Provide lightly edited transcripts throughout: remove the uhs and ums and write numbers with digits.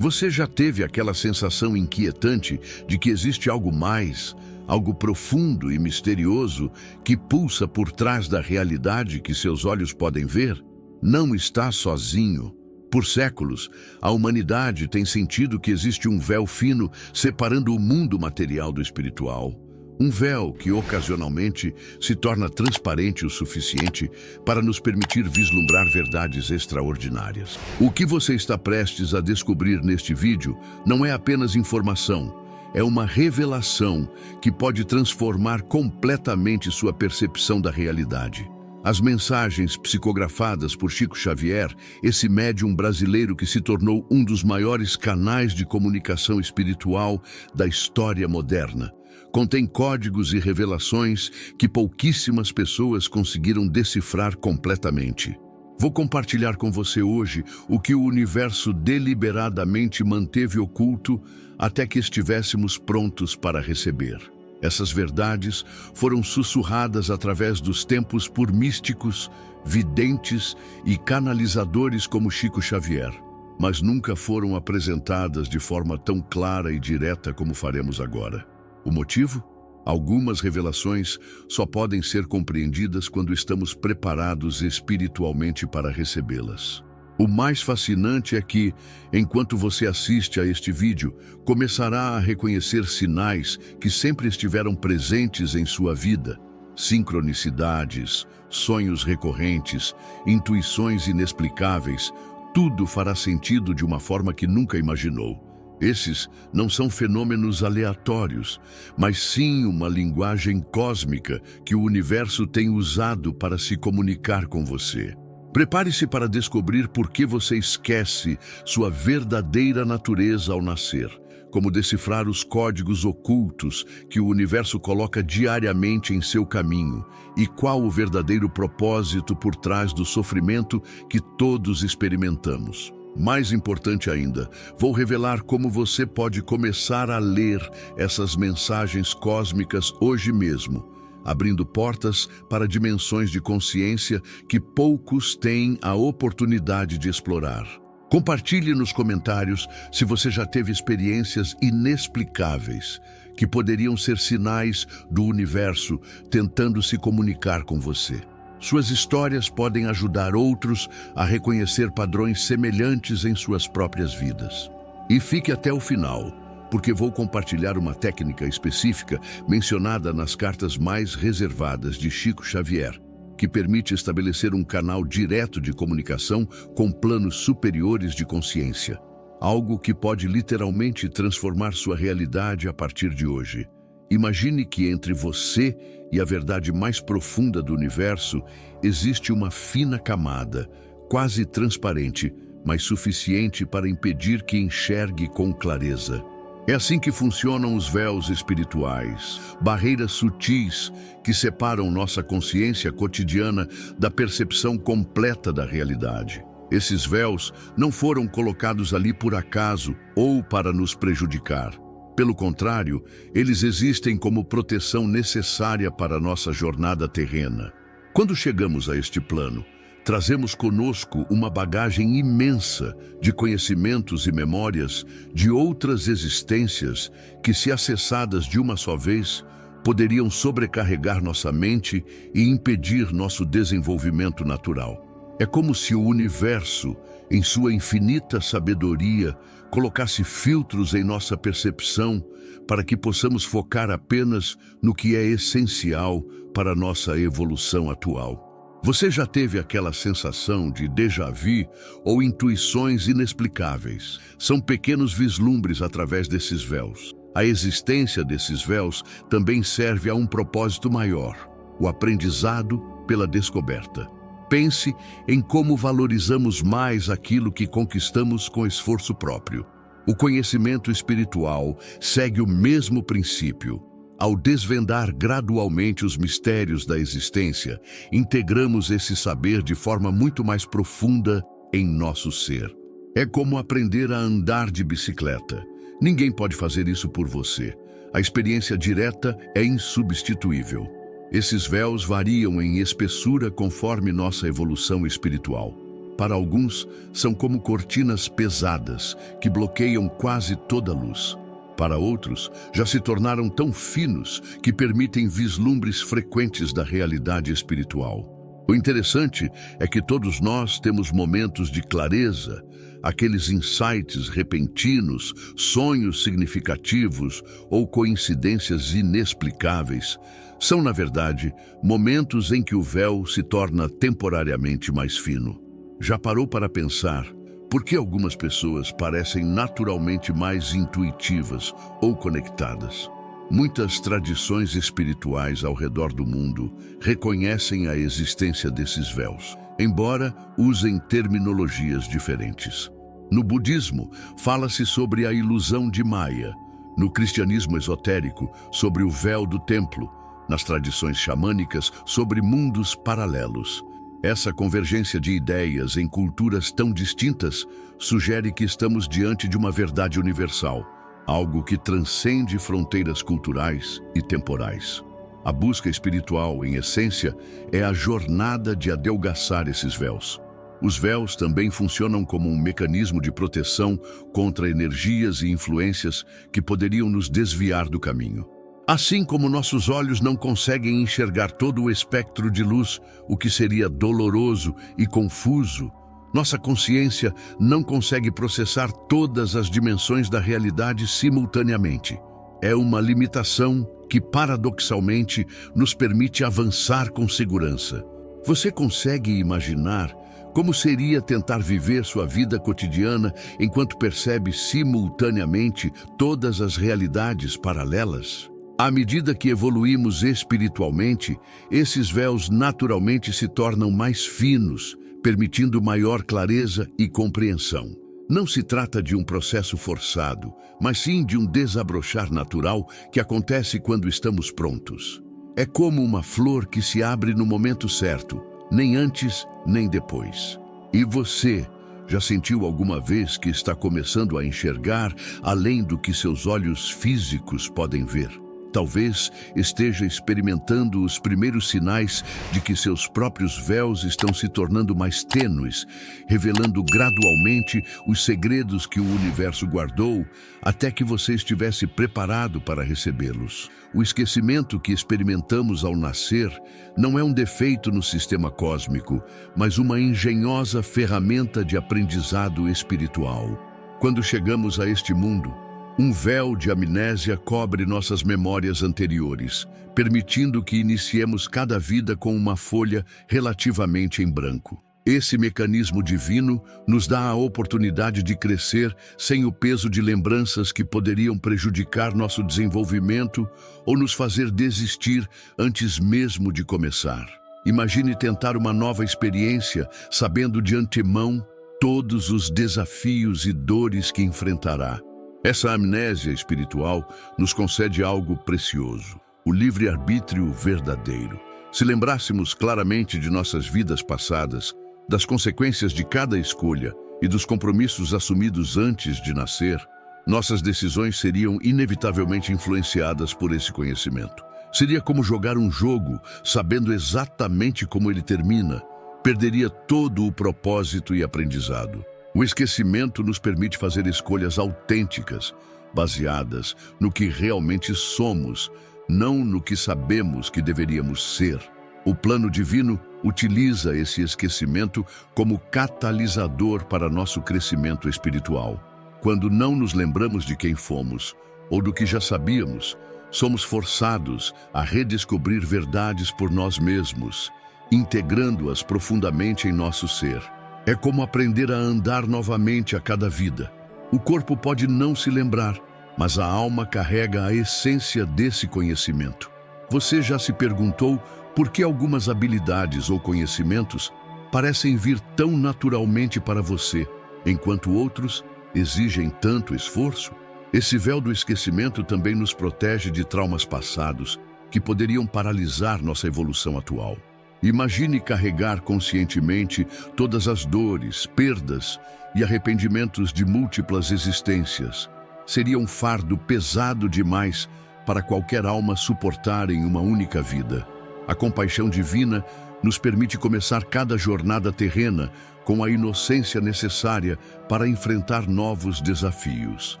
Você já teve aquela sensação inquietante de que existe algo mais, algo profundo e misterioso que pulsa por trás da realidade que seus olhos podem ver? Não está sozinho. Por séculos, a humanidade tem sentido que existe um véu fino separando o mundo material do espiritual. Um véu que ocasionalmente se torna transparente o suficiente para nos permitir vislumbrar verdades extraordinárias. O que você está prestes a descobrir neste vídeo não é apenas informação, é uma revelação que pode transformar completamente sua percepção da realidade. As mensagens psicografadas por Chico Xavier, esse médium brasileiro que se tornou um dos maiores canais de comunicação espiritual da história moderna, contém códigos e revelações que pouquíssimas pessoas conseguiram decifrar completamente. Vou compartilhar com você hoje o que o universo deliberadamente manteve oculto até que estivéssemos prontos para receber. Essas verdades foram sussurradas através dos tempos por místicos, videntes e canalizadores como Chico Xavier, mas nunca foram apresentadas de forma tão clara e direta como faremos agora. O motivo? Algumas revelações só podem ser compreendidas quando estamos preparados espiritualmente para recebê-las. O mais fascinante é que, enquanto você assiste a este vídeo, começará a reconhecer sinais que sempre estiveram presentes em sua vida. Sincronicidades, sonhos recorrentes, intuições inexplicáveis, tudo fará sentido de uma forma que nunca imaginou. Esses não são fenômenos aleatórios, mas sim uma linguagem cósmica que o universo tem usado para se comunicar com você. Prepare-se para descobrir por que você esquece sua verdadeira natureza ao nascer, como decifrar os códigos ocultos que o universo coloca diariamente em seu caminho e qual o verdadeiro propósito por trás do sofrimento que todos experimentamos. Mais importante ainda, vou revelar como você pode começar a ler essas mensagens cósmicas hoje mesmo, abrindo portas para dimensões de consciência que poucos têm a oportunidade de explorar. Compartilhe nos comentários se você já teve experiências inexplicáveis, que poderiam ser sinais do universo tentando se comunicar com você. Suas histórias podem ajudar outros a reconhecer padrões semelhantes em suas próprias vidas. E fique até o final, porque vou compartilhar uma técnica específica mencionada nas cartas mais reservadas de Chico Xavier, que permite estabelecer um canal direto de comunicação com planos superiores de consciência, algo que pode literalmente transformar sua realidade a partir de hoje. Imagine que entre você e a verdade mais profunda do universo existe uma fina camada, quase transparente, mas suficiente para impedir que enxergue com clareza. É assim que funcionam os véus espirituais, barreiras sutis que separam nossa consciência cotidiana da percepção completa da realidade. Esses véus não foram colocados ali por acaso ou para nos prejudicar. Pelo contrário, eles existem como proteção necessária para a nossa jornada terrena. Quando chegamos a este plano, trazemos conosco uma bagagem imensa de conhecimentos e memórias de outras existências que, se acessadas de uma só vez, poderiam sobrecarregar nossa mente e impedir nosso desenvolvimento natural. É como se o universo, em sua infinita sabedoria, colocasse filtros em nossa percepção para que possamos focar apenas no que é essencial para nossa evolução atual. Você já teve aquela sensação de déjà vu ou intuições inexplicáveis? São pequenos vislumbres através desses véus. A existência desses véus também serve a um propósito maior: o aprendizado pela descoberta. Pense em como valorizamos mais aquilo que conquistamos com esforço próprio. O conhecimento espiritual segue o mesmo princípio. Ao desvendar gradualmente os mistérios da existência, integramos esse saber de forma muito mais profunda em nosso ser. É como aprender a andar de bicicleta. Ninguém pode fazer isso por você. A experiência direta é insubstituível. Esses véus variam em espessura conforme nossa evolução espiritual. Para alguns, são como cortinas pesadas que bloqueiam quase toda a luz. Para outros, já se tornaram tão finos que permitem vislumbres frequentes da realidade espiritual. O interessante é que todos nós temos momentos de clareza, aqueles insights repentinos, sonhos significativos ou coincidências inexplicáveis. São, na verdade, momentos em que o véu se torna temporariamente mais fino. Já parou para pensar por que algumas pessoas parecem naturalmente mais intuitivas ou conectadas? Muitas tradições espirituais ao redor do mundo reconhecem a existência desses véus, embora usem terminologias diferentes. No budismo, fala-se sobre a ilusão de Maya. No cristianismo esotérico, sobre o véu do templo. Nas tradições xamânicas, sobre mundos paralelos. Essa convergência de ideias em culturas tão distintas sugere que estamos diante de uma verdade universal, algo que transcende fronteiras culturais e temporais. A busca espiritual, em essência, é a jornada de adelgaçar esses véus. Os véus também funcionam como um mecanismo de proteção contra energias e influências que poderiam nos desviar do caminho. Assim como nossos olhos não conseguem enxergar todo o espectro de luz, o que seria doloroso e confuso, nossa consciência não consegue processar todas as dimensões da realidade simultaneamente. É uma limitação que, paradoxalmente, nos permite avançar com segurança. Você consegue imaginar como seria tentar viver sua vida cotidiana enquanto percebe simultaneamente todas as realidades paralelas? À medida que evoluímos espiritualmente, esses véus naturalmente se tornam mais finos, permitindo maior clareza e compreensão. Não se trata de um processo forçado, mas sim de um desabrochar natural que acontece quando estamos prontos. É como uma flor que se abre no momento certo, nem antes nem depois. E você já sentiu alguma vez que está começando a enxergar além do que seus olhos físicos podem ver? Talvez esteja experimentando os primeiros sinais de que seus próprios véus estão se tornando mais tênues, revelando gradualmente os segredos que o universo guardou até que você estivesse preparado para recebê-los. O esquecimento que experimentamos ao nascer não é um defeito no sistema cósmico, mas uma engenhosa ferramenta de aprendizado espiritual. Quando chegamos a este mundo, um véu de amnésia cobre nossas memórias anteriores, permitindo que iniciemos cada vida com uma folha relativamente em branco. Esse mecanismo divino nos dá a oportunidade de crescer sem o peso de lembranças que poderiam prejudicar nosso desenvolvimento ou nos fazer desistir antes mesmo de começar. Imagine tentar uma nova experiência sabendo de antemão todos os desafios e dores que enfrentará. Essa amnésia espiritual nos concede algo precioso, o livre-arbítrio verdadeiro. Se lembrássemos claramente de nossas vidas passadas, das consequências de cada escolha e dos compromissos assumidos antes de nascer, nossas decisões seriam inevitavelmente influenciadas por esse conhecimento. Seria como jogar um jogo, sabendo exatamente como ele termina. Perderia todo o propósito e aprendizado. O esquecimento nos permite fazer escolhas autênticas, baseadas no que realmente somos, não no que sabemos que deveríamos ser. O plano divino utiliza esse esquecimento como catalisador para nosso crescimento espiritual. Quando não nos lembramos de quem fomos ou do que já sabíamos, somos forçados a redescobrir verdades por nós mesmos, integrando-as profundamente em nosso ser. É como aprender a andar novamente a cada vida. O corpo pode não se lembrar, mas a alma carrega a essência desse conhecimento. Você já se perguntou por que algumas habilidades ou conhecimentos parecem vir tão naturalmente para você, enquanto outros exigem tanto esforço? Esse véu do esquecimento também nos protege de traumas passados que poderiam paralisar nossa evolução atual. Imagine carregar conscientemente todas as dores, perdas e arrependimentos de múltiplas existências. Seria um fardo pesado demais para qualquer alma suportar em uma única vida. A compaixão divina nos permite começar cada jornada terrena com a inocência necessária para enfrentar novos desafios.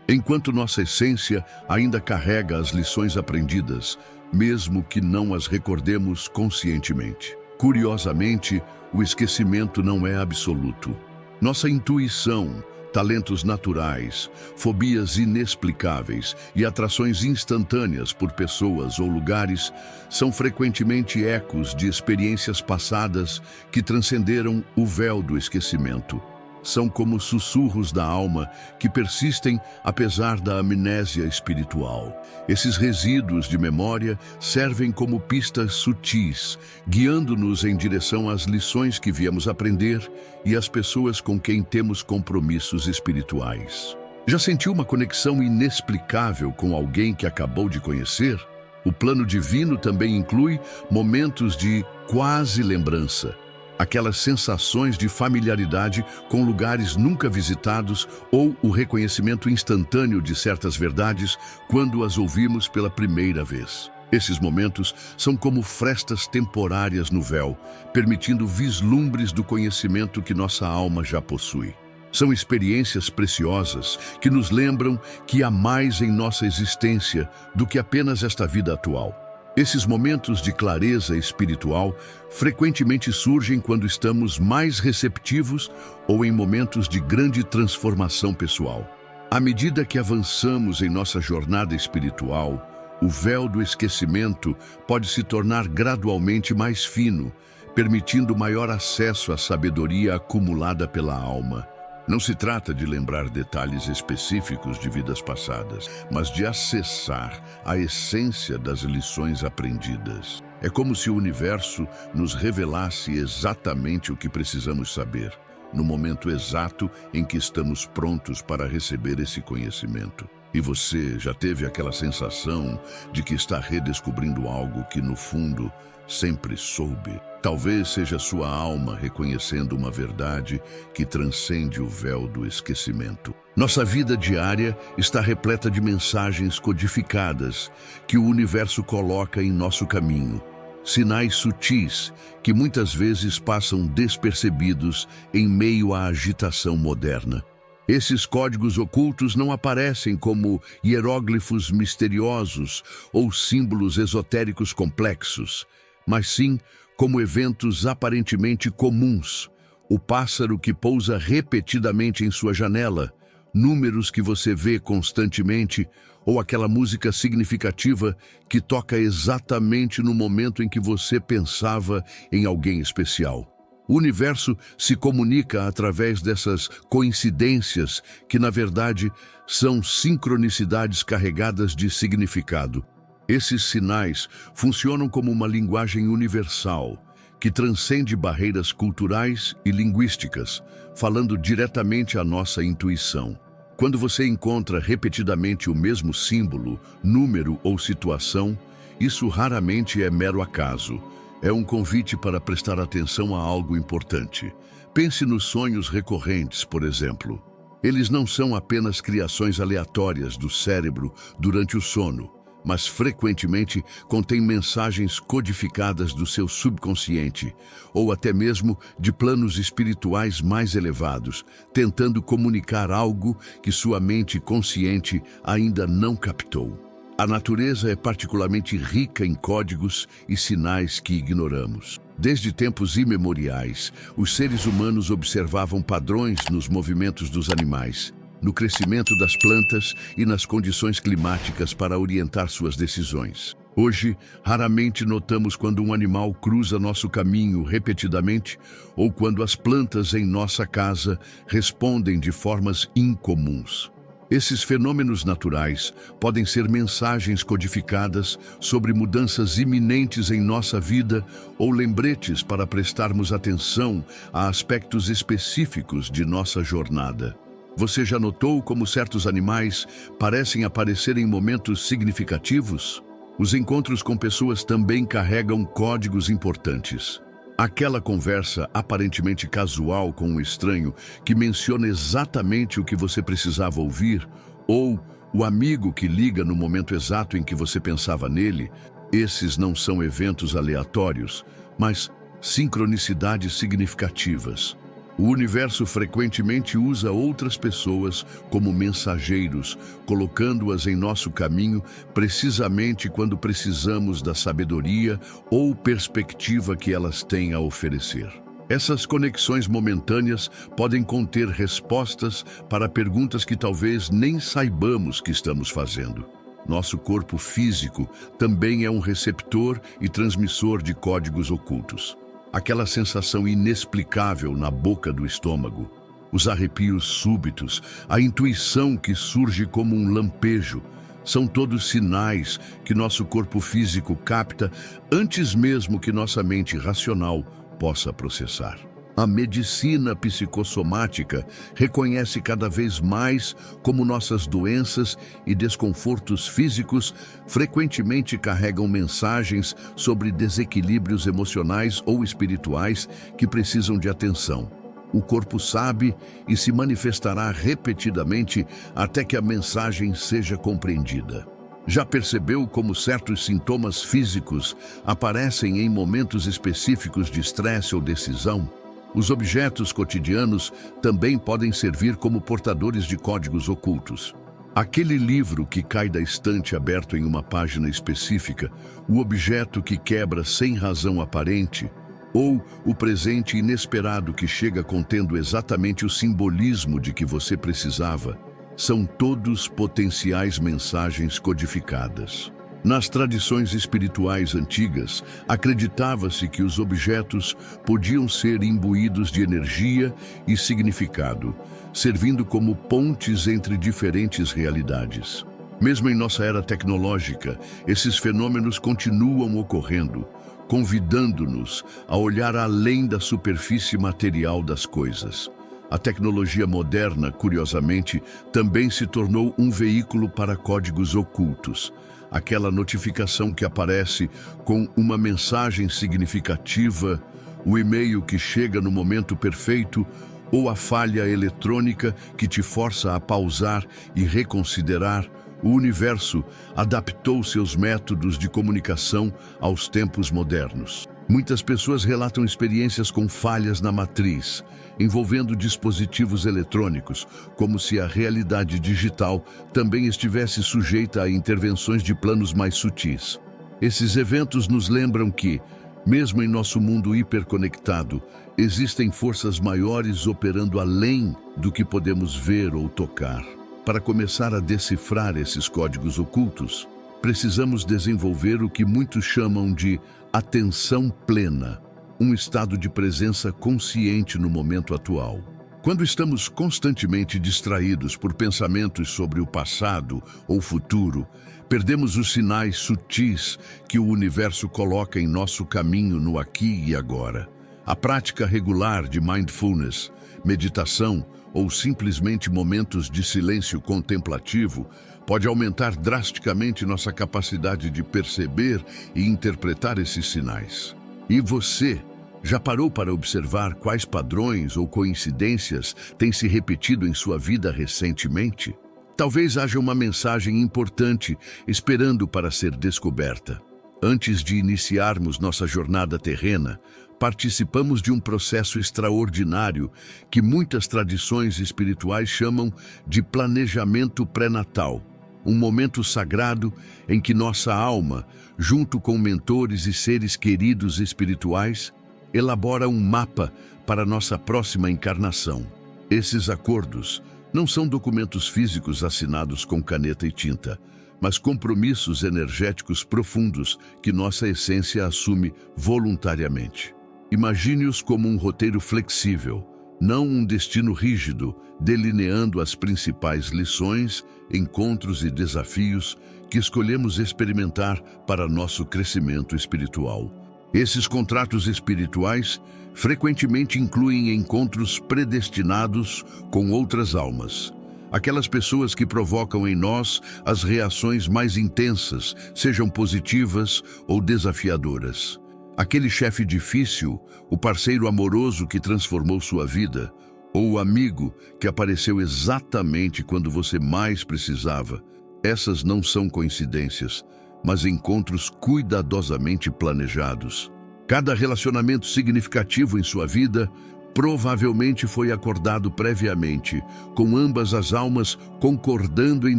Enquanto nossa essência ainda carrega as lições aprendidas, mesmo que não as recordemos conscientemente. Curiosamente, o esquecimento não é absoluto. Nossa intuição, talentos naturais, fobias inexplicáveis e atrações instantâneas por pessoas ou lugares são frequentemente ecos de experiências passadas que transcenderam o véu do esquecimento. São como sussurros da alma que persistem apesar da amnésia espiritual. Esses resíduos de memória servem como pistas sutis, guiando-nos em direção às lições que viemos aprender e às pessoas com quem temos compromissos espirituais. Já sentiu uma conexão inexplicável com alguém que acabou de conhecer? O plano divino também inclui momentos de quase lembrança. Aquelas sensações de familiaridade com lugares nunca visitados ou o reconhecimento instantâneo de certas verdades quando as ouvimos pela primeira vez. Esses momentos são como frestas temporárias no véu, permitindo vislumbres do conhecimento que nossa alma já possui. São experiências preciosas que nos lembram que há mais em nossa existência do que apenas esta vida atual. Esses momentos de clareza espiritual frequentemente surgem quando estamos mais receptivos ou em momentos de grande transformação pessoal. À medida que avançamos em nossa jornada espiritual, o véu do esquecimento pode se tornar gradualmente mais fino, permitindo maior acesso à sabedoria acumulada pela alma. Não se trata de lembrar detalhes específicos de vidas passadas, mas de acessar a essência das lições aprendidas. É como se o universo nos revelasse exatamente o que precisamos saber, no momento exato em que estamos prontos para receber esse conhecimento. E você já teve aquela sensação de que está redescobrindo algo que, no fundo, sempre soube? Talvez seja sua alma reconhecendo uma verdade que transcende o véu do esquecimento. Nossa vida diária está repleta de mensagens codificadas que o universo coloca em nosso caminho. Sinais sutis que muitas vezes passam despercebidos em meio à agitação moderna. Esses códigos ocultos não aparecem como hieróglifos misteriosos ou símbolos esotéricos complexos, mas sim como eventos aparentemente comuns. O pássaro que pousa repetidamente em sua janela, números que você vê constantemente, ou aquela música significativa que toca exatamente no momento em que você pensava em alguém especial. O universo se comunica através dessas coincidências que, na verdade, são sincronicidades carregadas de significado. Esses sinais funcionam como uma linguagem universal, que transcende barreiras culturais e linguísticas, falando diretamente à nossa intuição. Quando você encontra repetidamente o mesmo símbolo, número ou situação, isso raramente é mero acaso. É um convite para prestar atenção a algo importante. Pense nos sonhos recorrentes, por exemplo. Eles não são apenas criações aleatórias do cérebro durante o sono, mas frequentemente contêm mensagens codificadas do seu subconsciente, ou até mesmo de planos espirituais mais elevados, tentando comunicar algo que sua mente consciente ainda não captou. A natureza é particularmente rica em códigos e sinais que ignoramos. Desde tempos imemoriais, os seres humanos observavam padrões nos movimentos dos animais, no crescimento das plantas e nas condições climáticas para orientar suas decisões. Hoje, raramente notamos quando um animal cruza nosso caminho repetidamente ou quando as plantas em nossa casa respondem de formas incomuns. Esses fenômenos naturais podem ser mensagens codificadas sobre mudanças iminentes em nossa vida ou lembretes para prestarmos atenção a aspectos específicos de nossa jornada. Você já notou como certos animais parecem aparecer em momentos significativos? Os encontros com pessoas também carregam códigos importantes. Aquela conversa aparentemente casual com um estranho que menciona exatamente o que você precisava ouvir, ou o amigo que liga no momento exato em que você pensava nele, Esses não são eventos aleatórios, mas sincronicidades significativas. O universo frequentemente usa outras pessoas como mensageiros, colocando-as em nosso caminho precisamente quando precisamos da sabedoria ou perspectiva que elas têm a oferecer. Essas conexões momentâneas podem conter respostas para perguntas que talvez nem saibamos que estamos fazendo. Nosso corpo físico também é um receptor e transmissor de códigos ocultos. Aquela sensação inexplicável na boca do estômago, os arrepios súbitos, a intuição que surge como um lampejo, são todos sinais que nosso corpo físico capta antes mesmo que nossa mente racional possa processar. A medicina psicossomática reconhece cada vez mais como nossas doenças e desconfortos físicos frequentemente carregam mensagens sobre desequilíbrios emocionais ou espirituais que precisam de atenção. O corpo sabe e se manifestará repetidamente até que a mensagem seja compreendida. Já percebeu como certos sintomas físicos aparecem em momentos específicos de estresse ou decisão? Os objetos cotidianos também podem servir como portadores de códigos ocultos. Aquele livro que cai da estante aberto em uma página específica, o objeto que quebra sem razão aparente, ou o presente inesperado que chega contendo exatamente o simbolismo de que você precisava, são todos potenciais mensagens codificadas. Nas tradições espirituais antigas, acreditava-se que os objetos podiam ser imbuídos de energia e significado, servindo como pontes entre diferentes realidades. Mesmo em nossa era tecnológica, esses fenômenos continuam ocorrendo, convidando-nos a olhar além da superfície material das coisas. A tecnologia moderna, curiosamente, também se tornou um veículo para códigos ocultos. Aquela notificação que aparece com uma mensagem significativa, o e-mail que chega no momento perfeito ou a falha eletrônica que te força a pausar e reconsiderar. O universo adaptou seus métodos de comunicação aos tempos modernos. Muitas pessoas relatam experiências com falhas na matriz, envolvendo dispositivos eletrônicos, como se a realidade digital também estivesse sujeita a intervenções de planos mais sutis. Esses eventos nos lembram que, mesmo em nosso mundo hiperconectado, existem forças maiores operando além do que podemos ver ou tocar. Para começar a decifrar esses códigos ocultos, precisamos desenvolver o que muitos chamam de atenção plena, um estado de presença consciente no momento atual. Quando estamos constantemente distraídos por pensamentos sobre o passado ou futuro, perdemos os sinais sutis que o universo coloca em nosso caminho no aqui e agora. A prática regular de mindfulness, meditação ou simplesmente momentos de silêncio contemplativo pode aumentar drasticamente nossa capacidade de perceber e interpretar esses sinais. E você já parou para observar quais padrões ou coincidências têm se repetido em sua vida recentemente? Talvez haja uma mensagem importante esperando para ser descoberta. Antes de iniciarmos nossa jornada terrena, participamos de um processo extraordinário que muitas tradições espirituais chamam de planejamento pré-natal. Um momento sagrado em que nossa alma, junto com mentores e seres queridos espirituais, elabora um mapa para nossa próxima encarnação. Esses acordos não são documentos físicos assinados com caneta e tinta, mas compromissos energéticos profundos que nossa essência assume voluntariamente. Imagine-os como um roteiro flexível, não um destino rígido, delineando as principais lições, encontros e desafios que escolhemos experimentar para nosso crescimento espiritual. Esses contratos espirituais frequentemente incluem encontros predestinados com outras almas. Aquelas pessoas que provocam em nós as reações mais intensas, sejam positivas ou desafiadoras. Aquele chefe difícil, o parceiro amoroso que transformou sua vida, ou o amigo que apareceu exatamente quando você mais precisava. Essas não são coincidências, mas encontros cuidadosamente planejados. Cada relacionamento significativo em sua vida provavelmente foi acordado previamente, com ambas as almas concordando em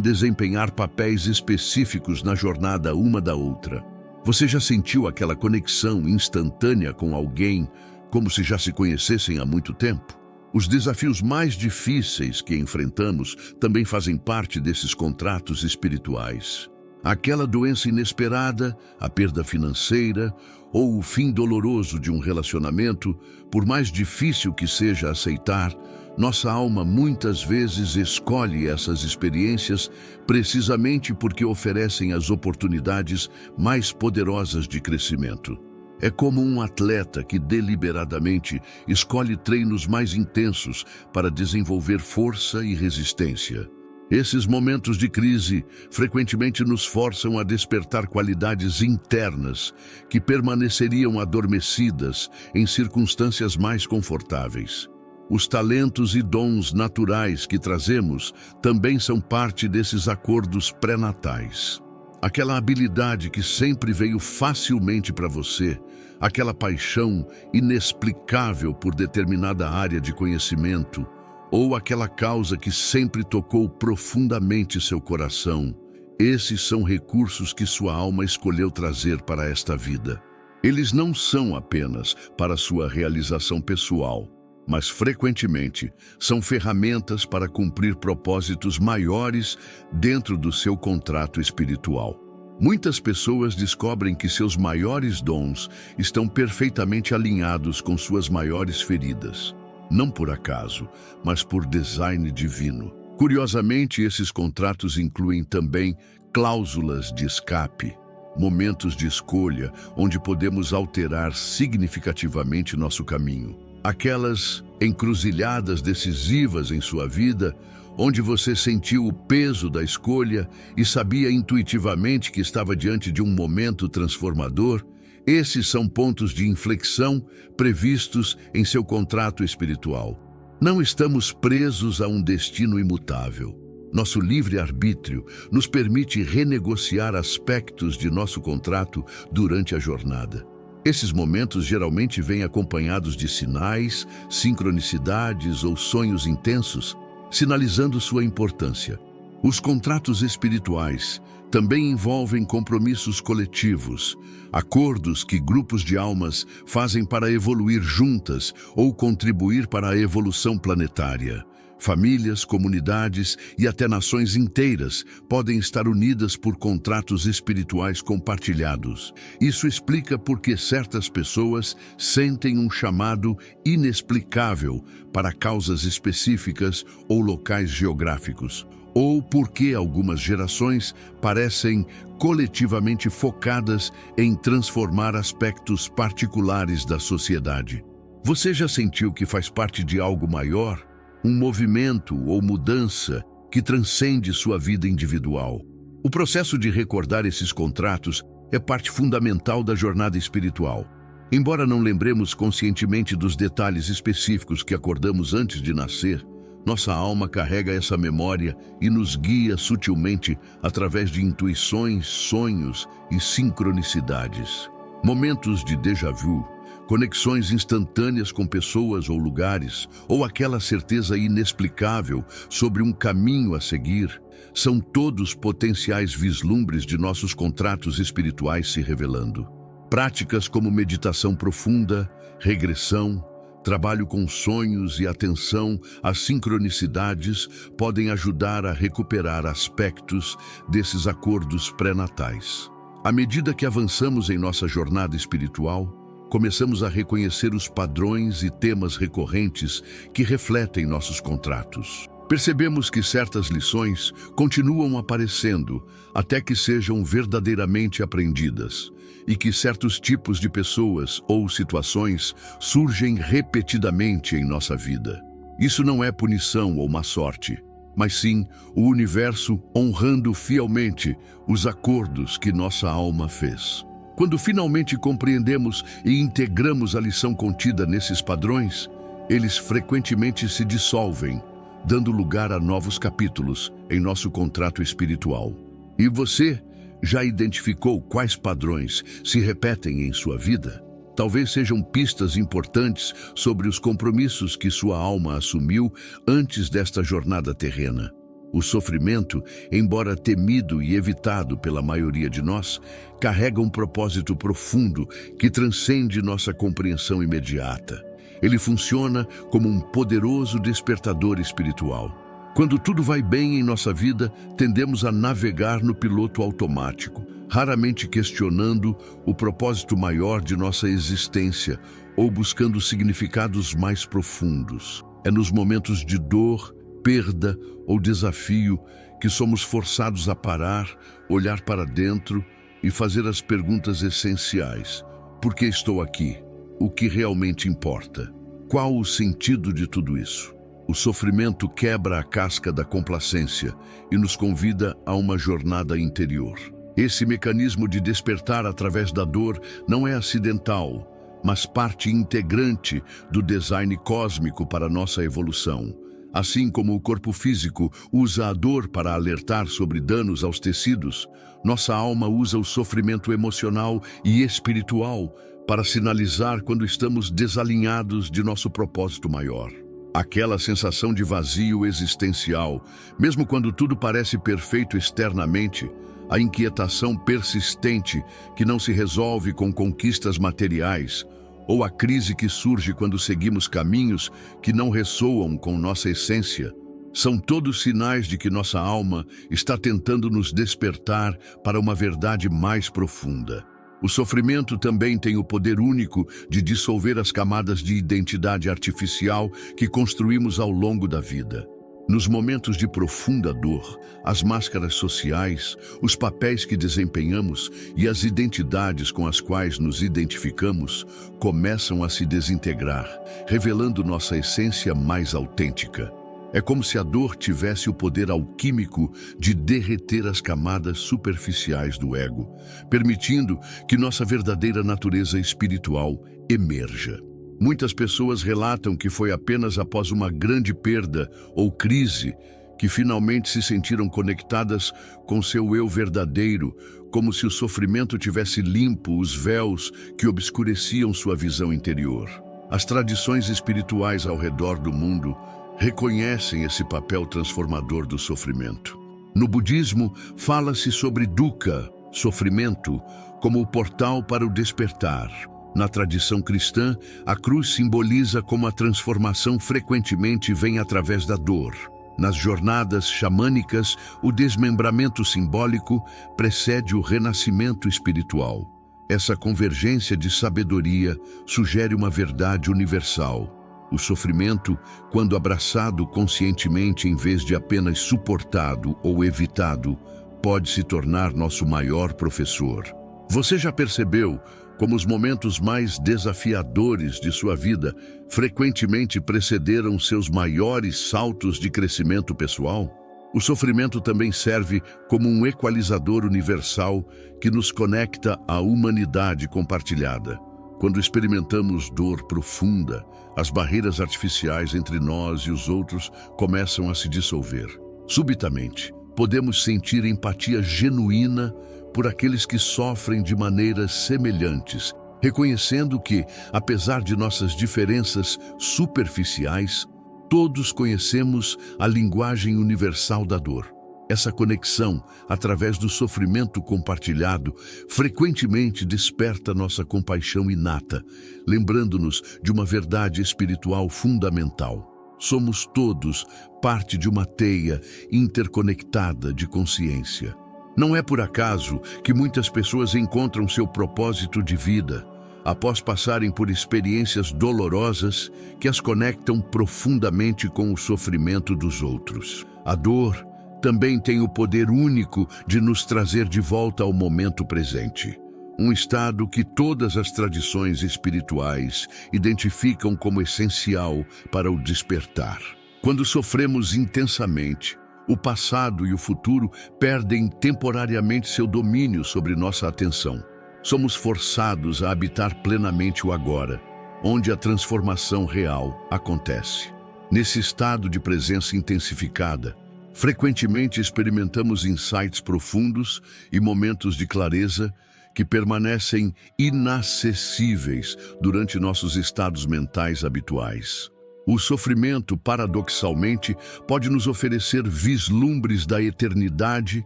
desempenhar papéis específicos na jornada uma da outra. Você já sentiu aquela conexão instantânea com alguém, como se já se conhecessem há muito tempo? Os desafios mais difíceis que enfrentamos também fazem parte desses contratos espirituais. Aquela doença inesperada, a perda financeira ou o fim doloroso de um relacionamento, por mais difícil que seja aceitar, nossa alma muitas vezes escolhe essas experiências precisamente porque oferecem as oportunidades mais poderosas de crescimento. É como um atleta que deliberadamente escolhe treinos mais intensos para desenvolver força e resistência. Esses momentos de crise frequentemente nos forçam a despertar qualidades internas que permaneceriam adormecidas em circunstâncias mais confortáveis. Os talentos e dons naturais que trazemos também são parte desses acordos pré-natais. Aquela habilidade que sempre veio facilmente para você, aquela paixão inexplicável por determinada área de conhecimento, ou aquela causa que sempre tocou profundamente seu coração, esses são recursos que sua alma escolheu trazer para esta vida. Eles não são apenas para sua realização pessoal, mas frequentemente são ferramentas para cumprir propósitos maiores dentro do seu contrato espiritual. Muitas pessoas descobrem que seus maiores dons estão perfeitamente alinhados com suas maiores feridas. Não por acaso, mas por design divino. Curiosamente, esses contratos incluem também cláusulas de escape, momentos de escolha onde podemos alterar significativamente nosso caminho. Aquelas encruzilhadas decisivas em sua vida, onde você sentiu o peso da escolha e sabia intuitivamente que estava diante de um momento transformador. Esses são pontos de inflexão previstos em seu contrato espiritual. Não estamos presos a um destino imutável. Nosso livre-arbítrio nos permite renegociar aspectos de nosso contrato durante a jornada. Esses momentos geralmente vêm acompanhados de sinais, sincronicidades ou sonhos intensos, sinalizando sua importância. Os contratos espirituais também envolvem compromissos coletivos, acordos que grupos de almas fazem para evoluir juntas ou contribuir para a evolução planetária. Famílias, comunidades e até nações inteiras podem estar unidas por contratos espirituais compartilhados. Isso explica por que certas pessoas sentem um chamado inexplicável para causas específicas ou locais geográficos, ou por que algumas gerações parecem coletivamente focadas em transformar aspectos particulares da sociedade. Você já sentiu que faz parte de algo maior? Um movimento ou mudança que transcende sua vida individual. O processo de recordar esses contratos é parte fundamental da jornada espiritual. Embora não lembremos conscientemente dos detalhes específicos que acordamos antes de nascer, nossa alma carrega essa memória e nos guia sutilmente através de intuições, sonhos e sincronicidades. Momentos de déjà vu, conexões instantâneas com pessoas ou lugares, ou aquela certeza inexplicável sobre um caminho a seguir, são todos potenciais vislumbres de nossos contratos espirituais se revelando. Práticas como meditação profunda, regressão, trabalho com sonhos e atenção às sincronicidades podem ajudar a recuperar aspectos desses acordos pré-natais. À medida que avançamos em nossa jornada espiritual, começamos a reconhecer os padrões e temas recorrentes que refletem nossos contratos. Percebemos que certas lições continuam aparecendo até que sejam verdadeiramente aprendidas, e que certos tipos de pessoas ou situações surgem repetidamente em nossa vida. Isso não é punição ou má sorte, mas sim o universo honrando fielmente os acordos que nossa alma fez. Quando finalmente compreendemos e integramos a lição contida nesses padrões, eles frequentemente se dissolvem, dando lugar a novos capítulos em nosso contrato espiritual. E você Já identificou quais padrões se repetem em sua vida? Talvez sejam pistas importantes sobre os compromissos que sua alma assumiu antes desta jornada terrena. O sofrimento, embora temido e evitado pela maioria de nós, carrega um propósito profundo que transcende nossa compreensão imediata. Ele funciona como um poderoso despertador espiritual. Quando tudo vai bem em nossa vida, tendemos a navegar no piloto automático, raramente questionando o propósito maior de nossa existência ou buscando significados mais profundos. É nos momentos de dor, perda ou desafio que somos forçados a parar, olhar para dentro e fazer as perguntas essenciais. Por que estou aqui? O que realmente importa? Qual o sentido de tudo isso? O sofrimento quebra a casca da complacência e nos convida a uma jornada interior. Esse mecanismo de despertar através da dor não é acidental, mas parte integrante do design cósmico para nossa evolução. Assim como o corpo físico usa a dor para alertar sobre danos aos tecidos, nossa alma usa o sofrimento emocional e espiritual para sinalizar quando estamos desalinhados de nosso propósito maior. Aquela sensação de vazio existencial, mesmo quando tudo parece perfeito externamente, a inquietação persistente que não se resolve com conquistas materiais, ou a crise que surge quando seguimos caminhos que não ressoam com nossa essência, são todos sinais de que nossa alma está tentando nos despertar para uma verdade mais profunda. O sofrimento também tem o poder único de dissolver as camadas de identidade artificial que construímos ao longo da vida. Nos momentos de profunda dor, as máscaras sociais, os papéis que desempenhamos e as identidades com as quais nos identificamos começam a se desintegrar, revelando nossa essência mais autêntica. É como se a dor tivesse o poder alquímico de derreter as camadas superficiais do ego, permitindo que nossa verdadeira natureza espiritual emerja. Muitas pessoas relatam que foi apenas após uma grande perda ou crise que finalmente se sentiram conectadas com seu eu verdadeiro, como se o sofrimento tivesse limpo os véus que obscureciam sua visão interior. As tradições espirituais ao redor do mundo reconhecem esse papel transformador do sofrimento. No budismo, fala-se sobre dukkha, sofrimento, como o portal para o despertar. Na tradição cristã, a cruz simboliza como a transformação frequentemente vem através da dor. Nas jornadas xamânicas, o desmembramento simbólico precede o renascimento espiritual. Essa convergência de sabedoria sugere uma verdade universal. O sofrimento, quando abraçado conscientemente em vez de apenas suportado ou evitado, pode se tornar nosso maior professor. Você já percebeu como os momentos mais desafiadores de sua vida frequentemente precederam seus maiores saltos de crescimento pessoal? O sofrimento também serve como um equalizador universal que nos conecta à humanidade compartilhada. Quando experimentamos dor profunda, as barreiras artificiais entre nós e os outros começam a se dissolver. Subitamente, podemos sentir empatia genuína por aqueles que sofrem de maneiras semelhantes, reconhecendo que, apesar de nossas diferenças superficiais, todos conhecemos a linguagem universal da dor. Essa conexão, através do sofrimento compartilhado, frequentemente desperta nossa compaixão inata, lembrando-nos de uma verdade espiritual fundamental. Somos todos parte de uma teia interconectada de consciência. Não é por acaso que muitas pessoas encontram seu propósito de vida após passarem por experiências dolorosas que as conectam profundamente com o sofrimento dos outros. A dor também tem o poder único de nos trazer de volta ao momento presente. Um estado que todas as tradições espirituais identificam como essencial para o despertar. Quando sofremos intensamente, o passado e o futuro perdem temporariamente seu domínio sobre nossa atenção. Somos forçados a habitar plenamente o agora, onde a transformação real acontece. Nesse estado de presença intensificada, Frequentemente experimentamos insights profundos e momentos de clareza que permanecem inacessíveis durante nossos estados mentais habituais. O sofrimento, paradoxalmente, pode nos oferecer vislumbres da eternidade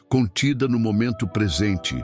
contida no momento presente,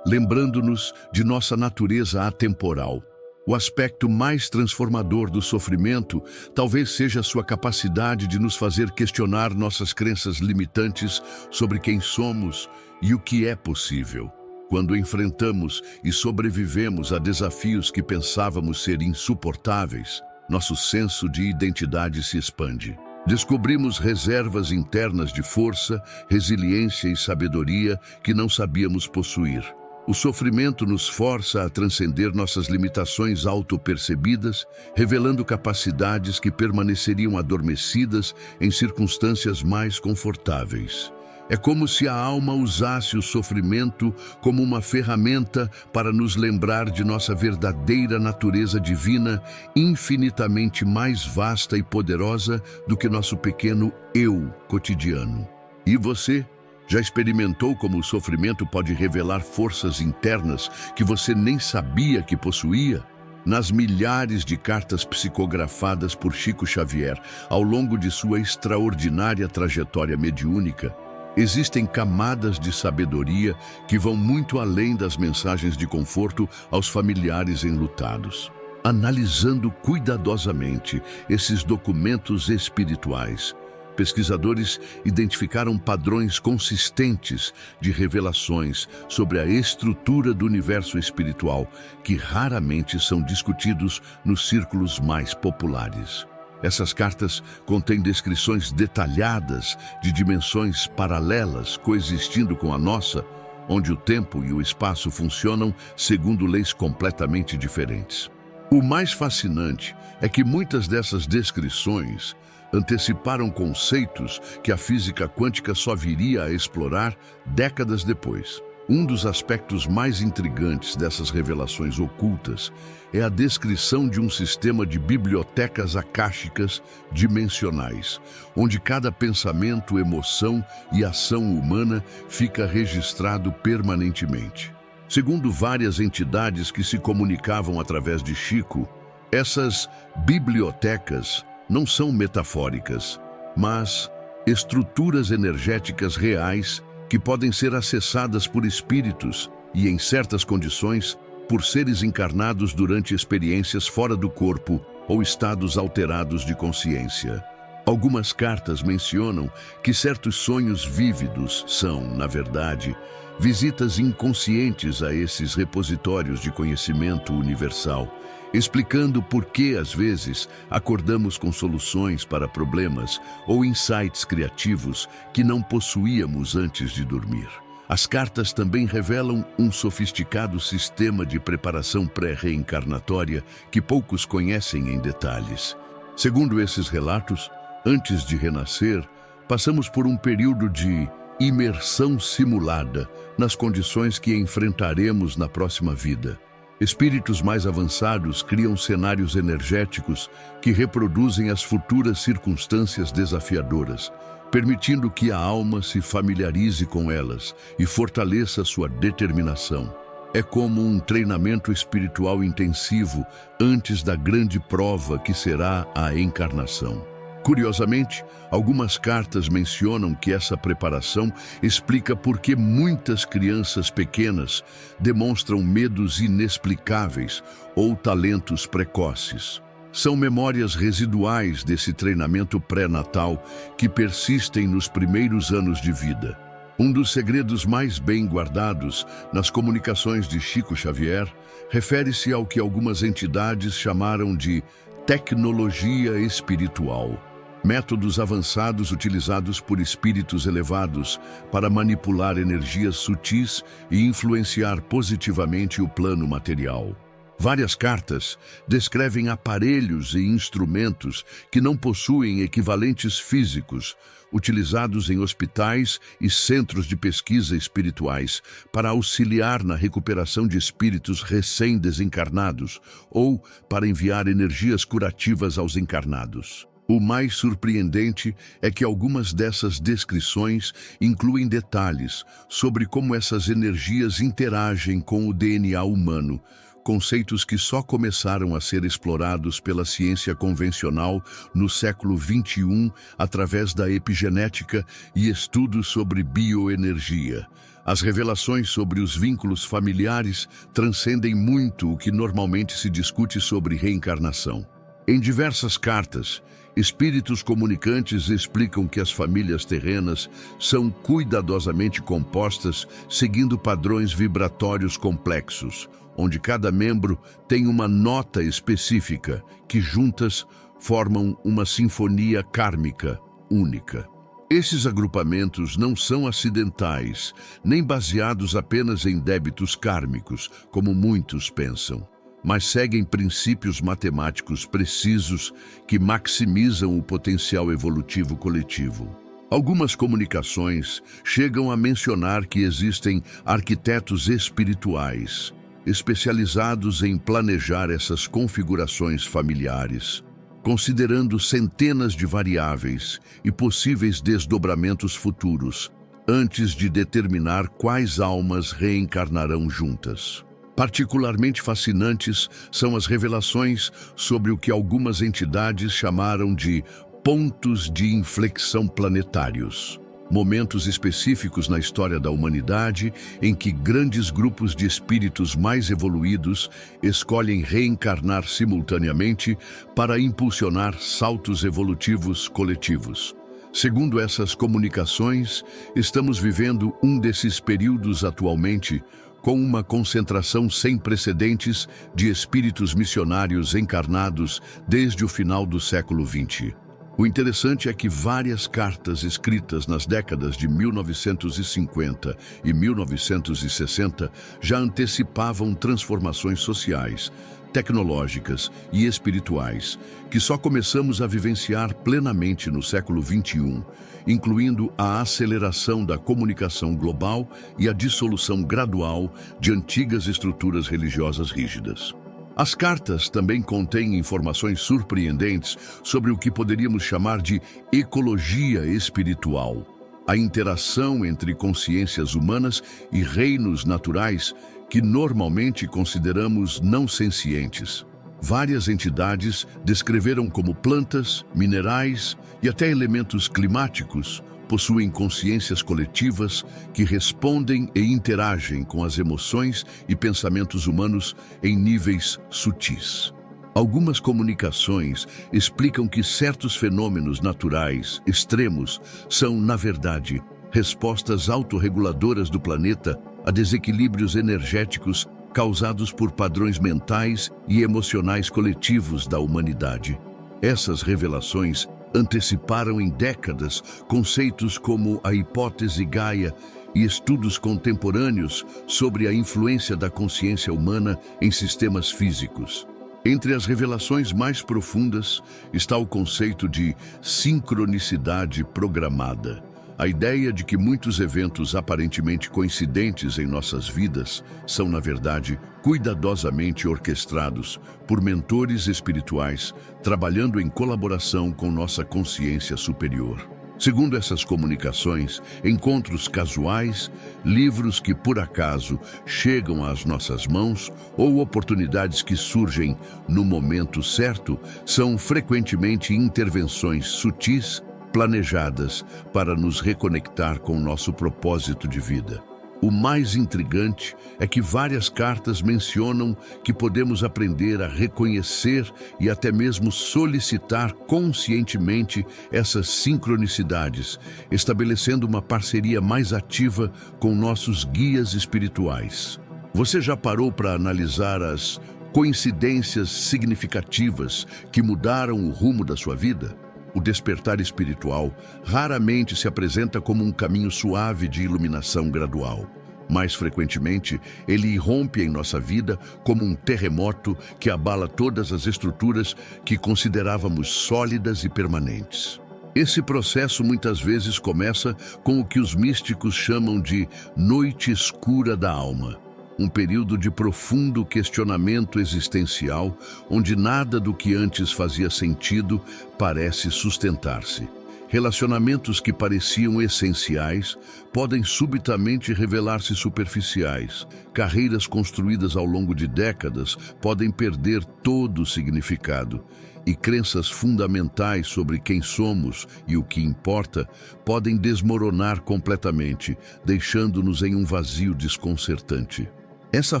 lembrando-nos de nossa natureza atemporal. O aspecto mais transformador do sofrimento talvez seja a sua capacidade de nos fazer questionar nossas crenças limitantes sobre quem somos e o que é possível. Quando enfrentamos e sobrevivemos a desafios que pensávamos ser insuportáveis, nosso senso de identidade se expande. Descobrimos reservas internas de força, resiliência e sabedoria que não sabíamos possuir. O sofrimento nos força a transcender nossas limitações autopercebidas, revelando capacidades que permaneceriam adormecidas em circunstâncias mais confortáveis. É como se a alma usasse o sofrimento como uma ferramenta para nos lembrar de nossa verdadeira natureza divina, infinitamente mais vasta e poderosa do que nosso pequeno eu cotidiano. E você? Já experimentou como o sofrimento pode revelar forças internas que você nem sabia que possuía? Nas milhares de cartas psicografadas por Chico Xavier ao longo de sua extraordinária trajetória mediúnica, existem camadas de sabedoria que vão muito além das mensagens de conforto aos familiares enlutados. Analisando cuidadosamente esses documentos espirituais, pesquisadores identificaram padrões consistentes de revelações sobre a estrutura do universo espiritual que raramente são discutidos nos círculos mais populares. Essas cartas contêm descrições detalhadas de dimensões paralelas coexistindo com a nossa, onde o tempo e o espaço funcionam segundo leis completamente diferentes. O mais fascinante é que muitas dessas descrições anteciparam conceitos que a física quântica só viria a explorar décadas depois. Um dos aspectos mais intrigantes dessas revelações ocultas é a descrição de um sistema de bibliotecas akáshicas dimensionais, onde cada pensamento, emoção e ação humana fica registrado permanentemente. Segundo várias entidades que se comunicavam através de Chico, essas bibliotecas não são metafóricas, mas estruturas energéticas reais que podem ser acessadas por espíritos e, em certas condições, por seres encarnados durante experiências fora do corpo ou estados alterados de consciência. Algumas cartas mencionam que certos sonhos vívidos são, na verdade, visitas inconscientes a esses repositórios de conhecimento universal, explicando por que, às vezes, acordamos com soluções para problemas ou insights criativos que não possuíamos antes de dormir. As cartas também revelam um sofisticado sistema de preparação pré-reencarnatória que poucos conhecem em detalhes. Segundo esses relatos, antes de renascer, passamos por um período de imersão simulada nas condições que enfrentaremos na próxima vida. Espíritos mais avançados criam cenários energéticos que reproduzem as futuras circunstâncias desafiadoras, permitindo que a alma se familiarize com elas e fortaleça sua determinação. É como um treinamento espiritual intensivo antes da grande prova que será a encarnação. Curiosamente, algumas cartas mencionam que essa preparação explica por que muitas crianças pequenas demonstram medos inexplicáveis ou talentos precoces. São memórias residuais desse treinamento pré-natal que persistem nos primeiros anos de vida. Um dos segredos mais bem guardados nas comunicações de Chico Xavier refere-se ao que algumas entidades chamaram de tecnologia espiritual. Métodos avançados utilizados por espíritos elevados para manipular energias sutis e influenciar positivamente o plano material. Várias cartas descrevem aparelhos e instrumentos que não possuem equivalentes físicos, utilizados em hospitais e centros de pesquisa espirituais para auxiliar na recuperação de espíritos recém-desencarnados ou para enviar energias curativas aos encarnados. O mais surpreendente é que algumas dessas descrições incluem detalhes sobre como essas energias interagem com o DNA humano, conceitos que só começaram a ser explorados pela ciência convencional no século XXI através da epigenética e estudos sobre bioenergia. As revelações sobre os vínculos familiares transcendem muito o que normalmente se discute sobre reencarnação. Em diversas cartas, espíritos comunicantes explicam que as famílias terrenas são cuidadosamente compostas seguindo padrões vibratórios complexos, onde cada membro tem uma nota específica que juntas formam uma sinfonia kármica única. Esses agrupamentos não são acidentais, nem baseados apenas em débitos kármicos, como muitos pensam, mas seguem princípios matemáticos precisos que maximizam o potencial evolutivo coletivo. Algumas comunicações chegam a mencionar que existem arquitetos espirituais, especializados em planejar essas configurações familiares, considerando centenas de variáveis e possíveis desdobramentos futuros, antes de determinar quais almas reencarnarão juntas. Particularmente fascinantes são as revelações sobre o que algumas entidades chamaram de pontos de inflexão planetários. Momentos específicos na história da humanidade em que grandes grupos de espíritos mais evoluídos escolhem reencarnar simultaneamente para impulsionar saltos evolutivos coletivos. Segundo essas comunicações, estamos vivendo um desses períodos atualmente, com uma concentração sem precedentes de espíritos missionários encarnados desde o final do século XX. O interessante é que várias cartas escritas nas décadas de 1950 e 1960 já antecipavam transformações sociais, tecnológicas e espirituais, que só começamos a vivenciar plenamente no século XXI, incluindo a aceleração da comunicação global e a dissolução gradual de antigas estruturas religiosas rígidas. As cartas também contêm informações surpreendentes sobre o que poderíamos chamar de ecologia espiritual, a interação entre consciências humanas e reinos naturais que normalmente consideramos não sencientes. Várias entidades descreveram como plantas, minerais e até elementos climáticos possuem consciências coletivas que respondem e interagem com as emoções e pensamentos humanos em níveis sutis. Algumas comunicações explicam que certos fenômenos naturais extremos são, na verdade, respostas autorreguladoras do planeta a desequilíbrios energéticos causados por padrões mentais e emocionais coletivos da humanidade. Essas revelações anteciparam em décadas conceitos como a hipótese Gaia e estudos contemporâneos sobre a influência da consciência humana em sistemas físicos. Entre as revelações mais profundas está o conceito de sincronicidade programada. A ideia de que muitos eventos aparentemente coincidentes em nossas vidas são, na verdade, cuidadosamente orquestrados por mentores espirituais, trabalhando em colaboração com nossa consciência superior. Segundo essas comunicações, encontros casuais, livros que por acaso chegam às nossas mãos ou oportunidades que surgem no momento certo são frequentemente intervenções sutis planejadas para nos reconectar com nosso propósito de vida. O mais intrigante é que várias cartas mencionam que podemos aprender a reconhecer e até mesmo solicitar conscientemente essas sincronicidades, estabelecendo uma parceria mais ativa com nossos guias espirituais. Você já parou para analisar as coincidências significativas que mudaram o rumo da sua vida? O despertar espiritual raramente se apresenta como um caminho suave de iluminação gradual. Mais frequentemente, ele irrompe em nossa vida como um terremoto que abala todas as estruturas que considerávamos sólidas e permanentes. Esse processo muitas vezes começa com o que os místicos chamam de noite escura da alma. um período de profundo questionamento existencial, onde nada do que antes fazia sentido parece sustentar-se. Relacionamentos que pareciam essenciais podem subitamente revelar-se superficiais. Carreiras construídas ao longo de décadas podem perder todo o significado. E crenças fundamentais sobre quem somos e o que importa podem desmoronar completamente, deixando-nos em um vazio desconcertante. Essa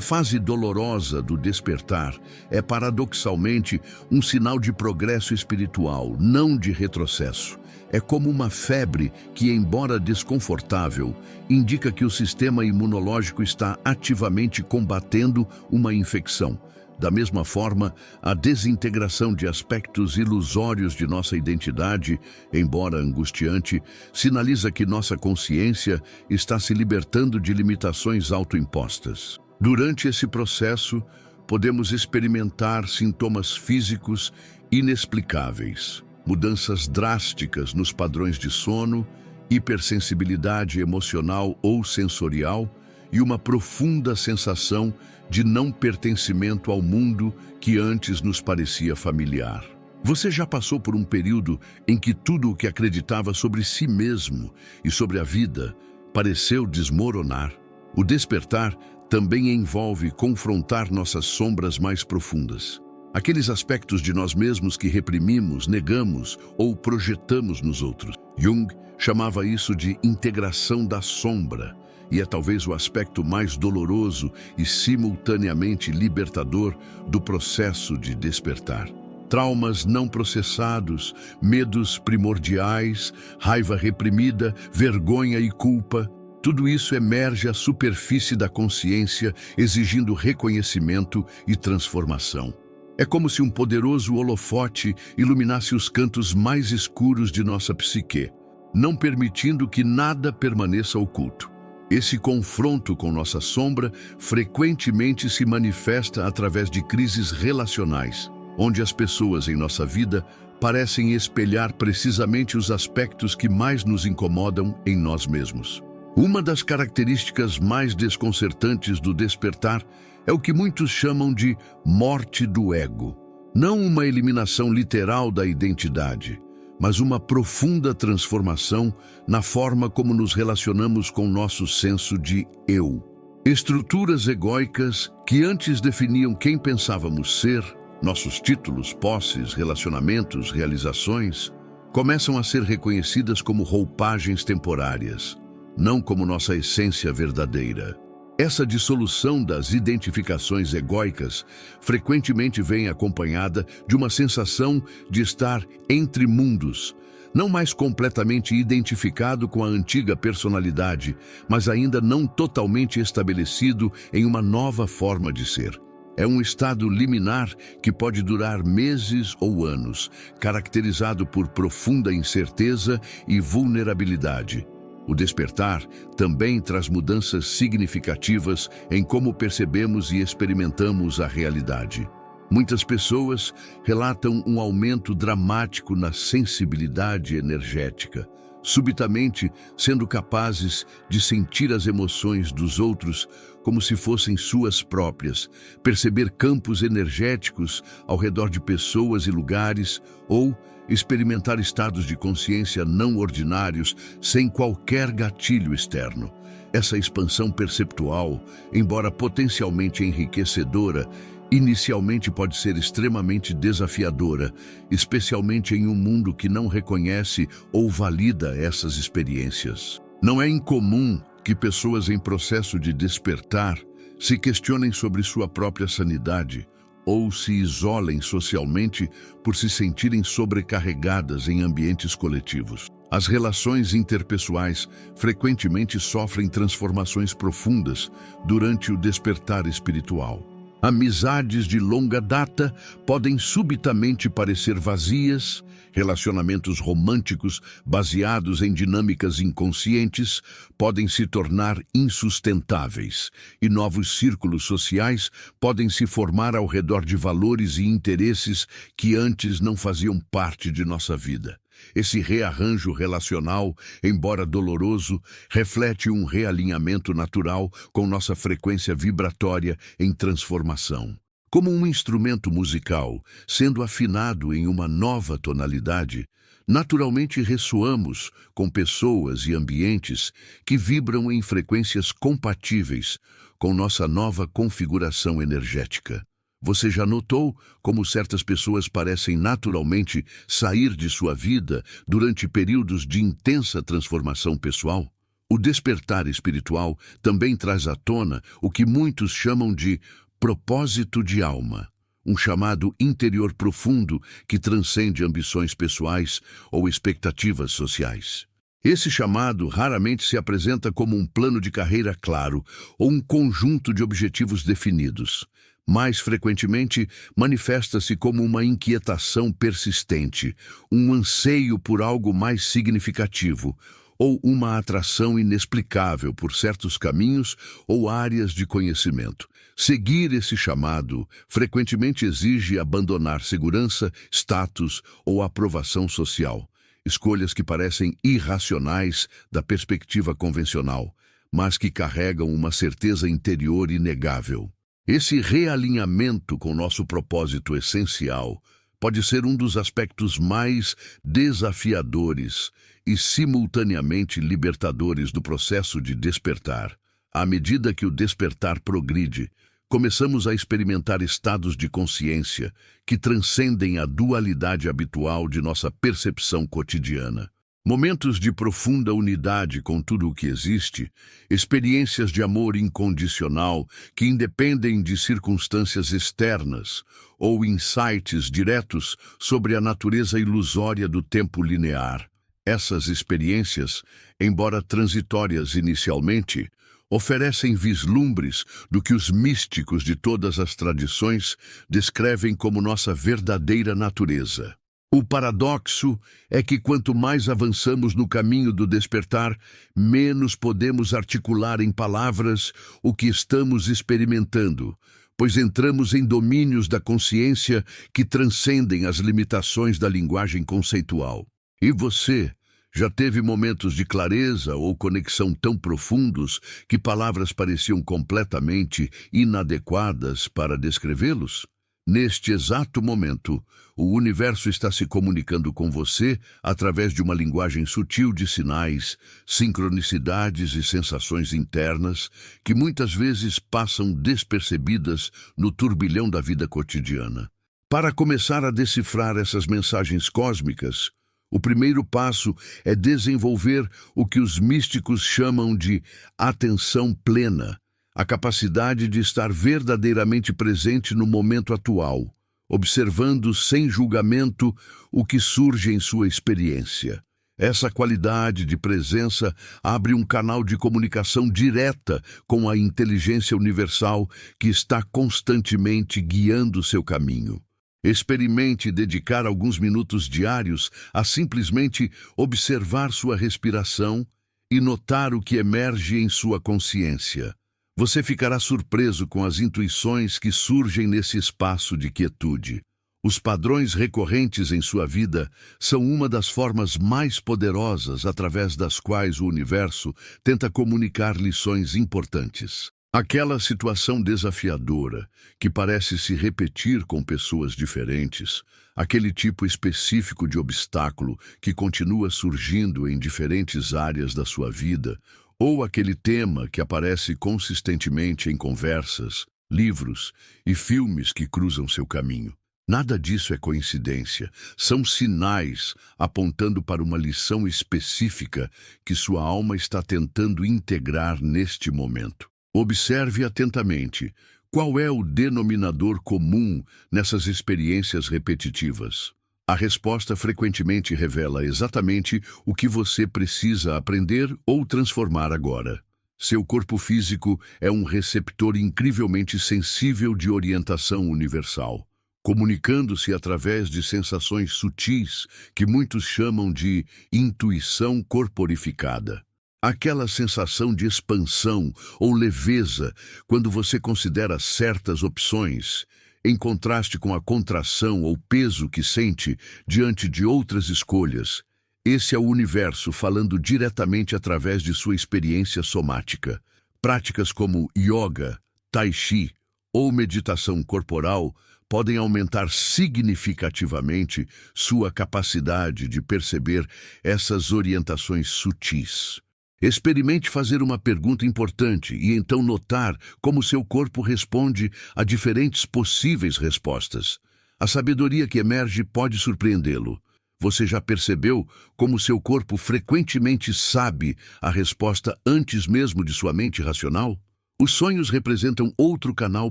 fase dolorosa do despertar é, paradoxalmente, um sinal de progresso espiritual, não de retrocesso. É como uma febre que, embora desconfortável, indica que o sistema imunológico está ativamente combatendo uma infecção. Da mesma forma, a desintegração de aspectos ilusórios de nossa identidade, embora angustiante, sinaliza que nossa consciência está se libertando de limitações autoimpostas. Durante esse processo, podemos experimentar sintomas físicos inexplicáveis, mudanças drásticas nos padrões de sono, hipersensibilidade emocional ou sensorial e uma profunda sensação de não pertencimento ao mundo que antes nos parecia familiar. Você já passou por um período em que tudo o que acreditava sobre si mesmo e sobre a vida pareceu desmoronar? O despertar também envolve confrontar nossas sombras mais profundas. Aqueles aspectos de nós mesmos que reprimimos, negamos ou projetamos nos outros. Jung chamava isso de integração da sombra, e é talvez o aspecto mais doloroso e simultaneamente libertador do processo de despertar. Traumas não processados, medos primordiais, raiva reprimida, vergonha e culpa, tudo isso emerge à superfície da consciência, exigindo reconhecimento e transformação. É como se um poderoso holofote iluminasse os cantos mais escuros de nossa psique, não permitindo que nada permaneça oculto. Esse confronto com nossa sombra frequentemente se manifesta através de crises relacionais, onde as pessoas em nossa vida parecem espelhar precisamente os aspectos que mais nos incomodam em nós mesmos. Uma das características mais desconcertantes do despertar é o que muitos chamam de morte do ego. Não uma eliminação literal da identidade, mas uma profunda transformação na forma como nos relacionamos com nosso senso de eu. Estruturas egóicas que antes definiam quem pensávamos ser, nossos títulos, posses, relacionamentos, realizações, começam a ser reconhecidas como roupagens temporárias, não como nossa essência verdadeira. Essa dissolução das identificações egóicas frequentemente vem acompanhada de uma sensação de estar entre mundos, não mais completamente identificado com a antiga personalidade, mas ainda não totalmente estabelecido em uma nova forma de ser. É um estado liminar que pode durar meses ou anos, caracterizado por profunda incerteza e vulnerabilidade. O despertar também traz mudanças significativas em como percebemos e experimentamos a realidade. Muitas pessoas relatam um aumento dramático na sensibilidade energética, subitamente sendo capazes de sentir as emoções dos outros como se fossem suas próprias, perceber campos energéticos ao redor de pessoas e lugares ou experimentar estados de consciência não ordinários sem qualquer gatilho externo. Essa expansão perceptual, embora potencialmente enriquecedora, inicialmente pode ser extremamente desafiadora, especialmente em um mundo que não reconhece ou valida essas experiências. Não é incomum que pessoas em processo de despertar se questionem sobre sua própria sanidade ou se isolem socialmente por se sentirem sobrecarregadas em ambientes coletivos. As relações interpessoais frequentemente sofrem transformações profundas durante o despertar espiritual. Amizades de longa data podem subitamente parecer vazias, relacionamentos românticos baseados em dinâmicas inconscientes podem se tornar insustentáveis, e novos círculos sociais podem se formar ao redor de valores e interesses que antes não faziam parte de nossa vida. Esse rearranjo relacional, embora doloroso, reflete um realinhamento natural com nossa frequência vibratória em transformação. Como um instrumento musical, sendo afinado em uma nova tonalidade, naturalmente ressoamos com pessoas e ambientes que vibram em frequências compatíveis com nossa nova configuração energética. Você já notou como certas pessoas parecem naturalmente sair de sua vida durante períodos de intensa transformação pessoal? O despertar espiritual também traz à tona o que muitos chamam de propósito de alma, um chamado interior profundo que transcende ambições pessoais ou expectativas sociais. Esse chamado raramente se apresenta como um plano de carreira claro ou um conjunto de objetivos definidos. Mais frequentemente, manifesta-se como uma inquietação persistente, um anseio por algo mais significativo, ou uma atração inexplicável por certos caminhos ou áreas de conhecimento. Seguir esse chamado frequentemente exige abandonar segurança, status ou aprovação social, escolhas que parecem irracionais da perspectiva convencional, mas que carregam uma certeza interior inegável. Esse realinhamento com nosso propósito essencial pode ser um dos aspectos mais desafiadores e simultaneamente libertadores do processo de despertar. À medida que o despertar progride, começamos a experimentar estados de consciência que transcendem a dualidade habitual de nossa percepção cotidiana. Momentos de profunda unidade com tudo o que existe, experiências de amor incondicional que independem de circunstâncias externas ou insights diretos sobre a natureza ilusória do tempo linear. Essas experiências, embora transitórias inicialmente, oferecem vislumbres do que os místicos de todas as tradições descrevem como nossa verdadeira natureza. O paradoxo é que quanto mais avançamos no caminho do despertar, menos podemos articular em palavras o que estamos experimentando, pois entramos em domínios da consciência que transcendem as limitações da linguagem conceitual. E você já teve momentos de clareza ou conexão tão profundos que palavras pareciam completamente inadequadas para descrevê-los? Neste exato momento, o universo está se comunicando com você através de uma linguagem sutil de sinais, sincronicidades e sensações internas que muitas vezes passam despercebidas no turbilhão da vida cotidiana. Para começar a decifrar essas mensagens cósmicas, o primeiro passo é desenvolver o que os místicos chamam de atenção plena, a capacidade de estar verdadeiramente presente no momento atual, observando sem julgamento o que surge em sua experiência. Essa qualidade de presença abre um canal de comunicação direta com a inteligência universal que está constantemente guiando seu caminho. Experimente dedicar alguns minutos diários a simplesmente observar sua respiração e notar o que emerge em sua consciência. Você ficará surpreso com as intuições que surgem nesse espaço de quietude. Os padrões recorrentes em sua vida são uma das formas mais poderosas através das quais o universo tenta comunicar lições importantes. Aquela situação desafiadora que parece se repetir com pessoas diferentes, aquele tipo específico de obstáculo que continua surgindo em diferentes áreas da sua vida, ou aquele tema que aparece consistentemente em conversas, livros e filmes que cruzam seu caminho. Nada disso é coincidência, são sinais apontando para uma lição específica que sua alma está tentando integrar neste momento. Observe atentamente qual é o denominador comum nessas experiências repetitivas. A resposta frequentemente revela exatamente o que você precisa aprender ou transformar agora. Seu corpo físico é um receptor incrivelmente sensível de orientação universal, comunicando-se através de sensações sutis que muitos chamam de intuição corporificada. Aquela sensação de expansão ou leveza quando você considera certas opções, em contraste com a contração ou peso que sente diante de outras escolhas. Esse é o universo falando diretamente através de sua experiência somática. Práticas como yoga, tai chi ou meditação corporal podem aumentar significativamente sua capacidade de perceber essas orientações sutis. Experimente fazer uma pergunta importante e então notar como seu corpo responde a diferentes possíveis respostas. A sabedoria que emerge pode surpreendê-lo. Você já percebeu como seu corpo frequentemente sabe a resposta antes mesmo de sua mente racional? Os sonhos representam outro canal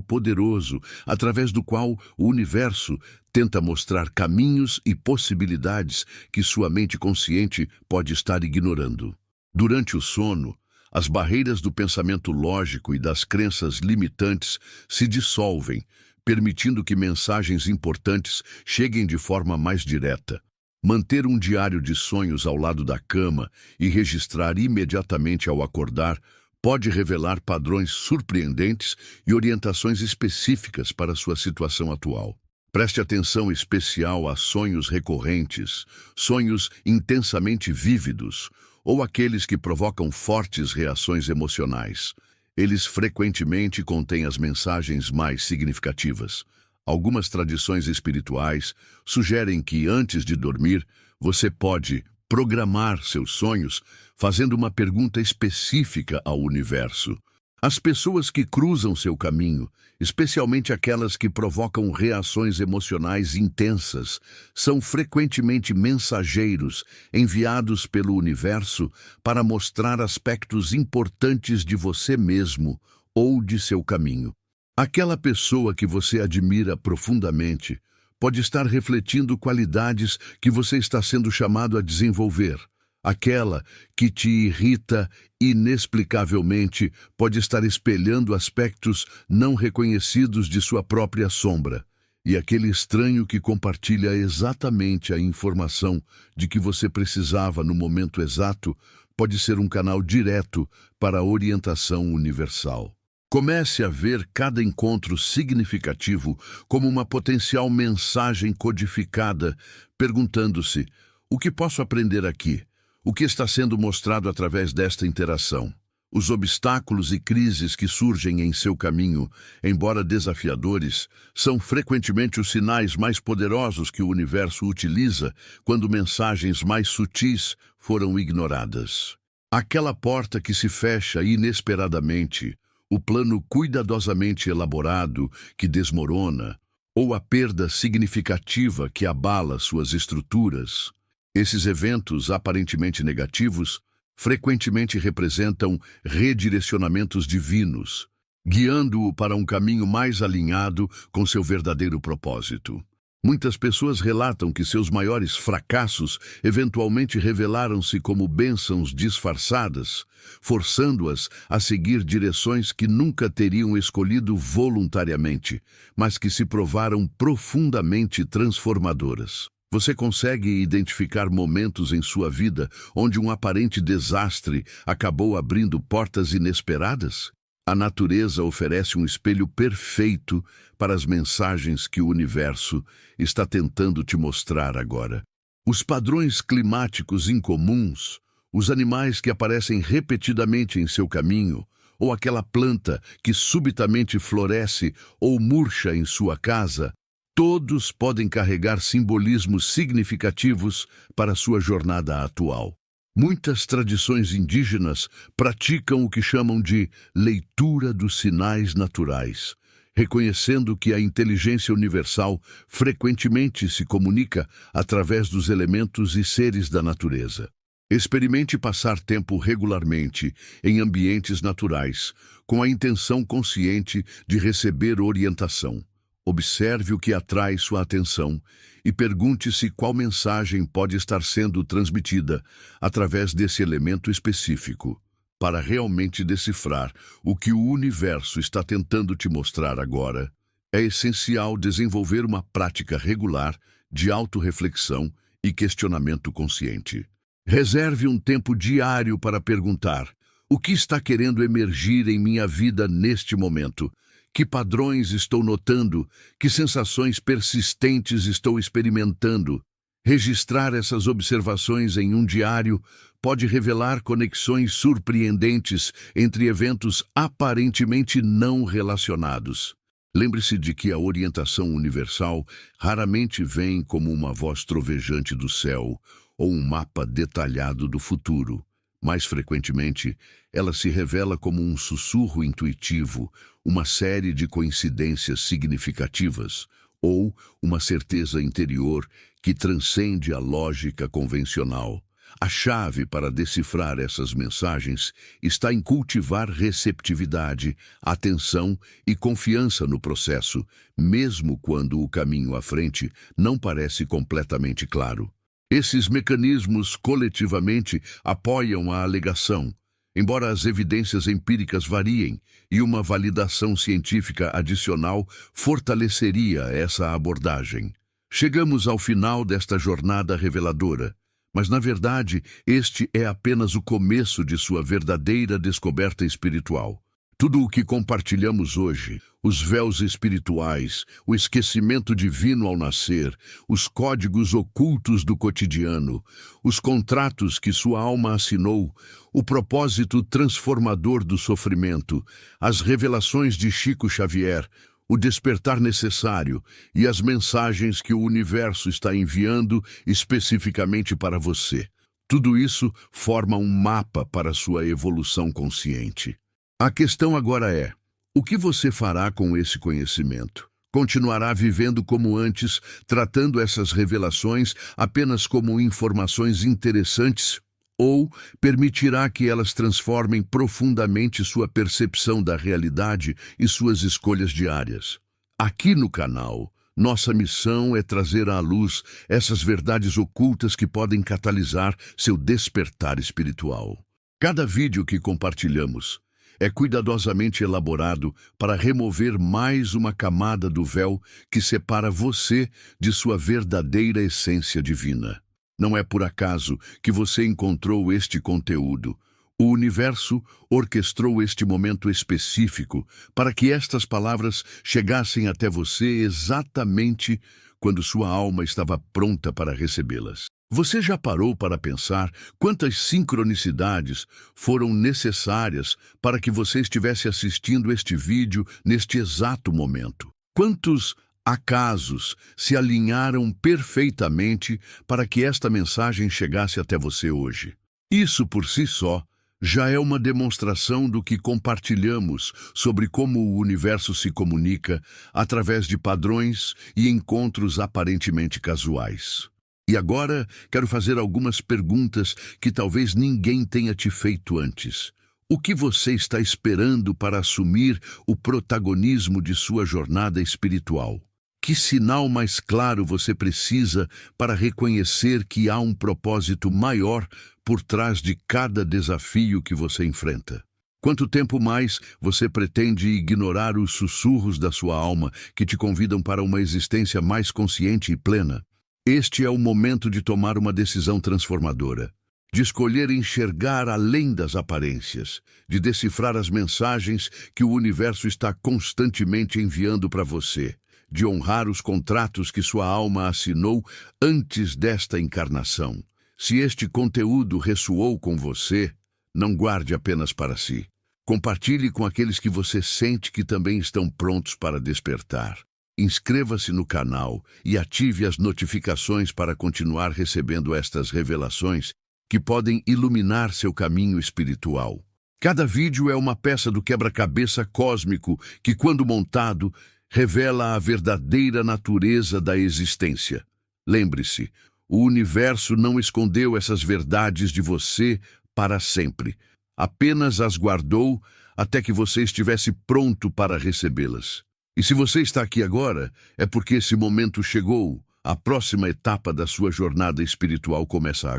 poderoso, através do qual o universo tenta mostrar caminhos e possibilidades que sua mente consciente pode estar ignorando. Durante o sono, as barreiras do pensamento lógico e das crenças limitantes se dissolvem, permitindo que mensagens importantes cheguem de forma mais direta. Manter um diário de sonhos ao lado da cama e registrar imediatamente ao acordar pode revelar padrões surpreendentes e orientações específicas para sua situação atual. Preste atenção especial a sonhos recorrentes, sonhos intensamente vívidos, ou aqueles que provocam fortes reações emocionais. Eles frequentemente contêm as mensagens mais significativas. Algumas tradições espirituais sugerem que, antes de dormir, você pode programar seus sonhos fazendo uma pergunta específica ao universo. As pessoas que cruzam seu caminho, especialmente aquelas que provocam reações emocionais intensas, são frequentemente mensageiros enviados pelo universo para mostrar aspectos importantes de você mesmo ou de seu caminho. Aquela pessoa que você admira profundamente pode estar refletindo qualidades que você está sendo chamado a desenvolver. Aquela que te irrita inexplicavelmente pode estar espelhando aspectos não reconhecidos de sua própria sombra. E aquele estranho que compartilha exatamente a informação de que você precisava no momento exato pode ser um canal direto para a orientação universal. Comece a ver cada encontro significativo como uma potencial mensagem codificada, perguntando-se: o que posso aprender aqui? O que está sendo mostrado através desta interação? Os obstáculos e crises que surgem em seu caminho, embora desafiadores, são frequentemente os sinais mais poderosos que o universo utiliza quando mensagens mais sutis foram ignoradas. Aquela porta que se fecha inesperadamente, o plano cuidadosamente elaborado que desmorona, ou a perda significativa que abala suas estruturas. Esses eventos aparentemente negativos frequentemente representam redirecionamentos divinos, guiando-o para um caminho mais alinhado com seu verdadeiro propósito. Muitas pessoas relatam que seus maiores fracassos eventualmente revelaram-se como bênçãos disfarçadas, forçando-as a seguir direções que nunca teriam escolhido voluntariamente, mas que se provaram profundamente transformadoras. Você consegue identificar momentos em sua vida onde um aparente desastre acabou abrindo portas inesperadas? A natureza oferece um espelho perfeito para as mensagens que o universo está tentando te mostrar agora. Os padrões climáticos incomuns, os animais que aparecem repetidamente em seu caminho, ou aquela planta que subitamente floresce ou murcha em sua casa, todos podem carregar simbolismos significativos para sua jornada atual. Muitas tradições indígenas praticam o que chamam de leitura dos sinais naturais, reconhecendo que a inteligência universal frequentemente se comunica através dos elementos e seres da natureza. Experimente passar tempo regularmente em ambientes naturais, com a intenção consciente de receber orientação. Observe o que atrai sua atenção e pergunte-se qual mensagem pode estar sendo transmitida através desse elemento específico. Para realmente decifrar o que o universo está tentando te mostrar agora, é essencial desenvolver uma prática regular de autorreflexão e questionamento consciente. Reserve um tempo diário para perguntar: o que está querendo emergir em minha vida neste momento? Que padrões estou notando? Que sensações persistentes estou experimentando? Registrar essas observações em um diário pode revelar conexões surpreendentes entre eventos aparentemente não relacionados. Lembre-se de que a orientação universal raramente vem como uma voz trovejante do céu ou um mapa detalhado do futuro. Mais frequentemente, ela se revela como um sussurro intuitivo, uma série de coincidências significativas ou uma certeza interior que transcende a lógica convencional. A chave para decifrar essas mensagens está em cultivar receptividade, atenção e confiança no processo, mesmo quando o caminho à frente não parece completamente claro. Esses mecanismos coletivamente apoiam a alegação, embora as evidências empíricas variem, e uma validação científica adicional fortaleceria essa abordagem. Chegamos ao final desta jornada reveladora, mas na verdade este é apenas o começo de sua verdadeira descoberta espiritual. Tudo o que compartilhamos hoje, os véus espirituais, o esquecimento divino ao nascer, os códigos ocultos do cotidiano, os contratos que sua alma assinou, o propósito transformador do sofrimento, as revelações de Chico Xavier, o despertar necessário e as mensagens que o universo está enviando especificamente para você. Tudo isso forma um mapa para sua evolução consciente. A questão agora é: o que você fará com esse conhecimento? Continuará vivendo como antes, tratando essas revelações apenas como informações interessantes? Ou permitirá que elas transformem profundamente sua percepção da realidade e suas escolhas diárias? Aqui no canal, nossa missão é trazer à luz essas verdades ocultas que podem catalisar seu despertar espiritual. Cada vídeo que compartilhamos é cuidadosamente elaborado para remover mais uma camada do véu que separa você de sua verdadeira essência divina. Não é por acaso que você encontrou este conteúdo. O universo orquestrou este momento específico para que estas palavras chegassem até você exatamente quando sua alma estava pronta para recebê-las. Você já parou para pensar quantas sincronicidades foram necessárias para que você estivesse assistindo este vídeo neste exato momento? Quantos acasos se alinharam perfeitamente para que esta mensagem chegasse até você hoje? Isso por si só já é uma demonstração do que compartilhamos sobre como o universo se comunica através de padrões e encontros aparentemente casuais. E agora quero fazer algumas perguntas que talvez ninguém tenha te feito antes. O que você está esperando para assumir o protagonismo de sua jornada espiritual? Que sinal mais claro você precisa para reconhecer que há um propósito maior por trás de cada desafio que você enfrenta? Quanto tempo mais você pretende ignorar os sussurros da sua alma que te convidam para uma existência mais consciente e plena? Este é o momento de tomar uma decisão transformadora, de escolher enxergar além das aparências, de decifrar as mensagens que o universo está constantemente enviando para você, de honrar os contratos que sua alma assinou antes desta encarnação. Se este conteúdo ressoou com você, não guarde apenas para si. Compartilhe com aqueles que você sente que também estão prontos para despertar. Inscreva-se no canal e ative as notificações para continuar recebendo estas revelações que podem iluminar seu caminho espiritual. Cada vídeo é uma peça do quebra-cabeça cósmico que, quando montado, revela a verdadeira natureza da existência. Lembre-se, o universo não escondeu essas verdades de você para sempre. Apenas as guardou até que você estivesse pronto para recebê-las. E se você está aqui agora, é porque esse momento chegou. A próxima etapa da sua jornada espiritual começa agora.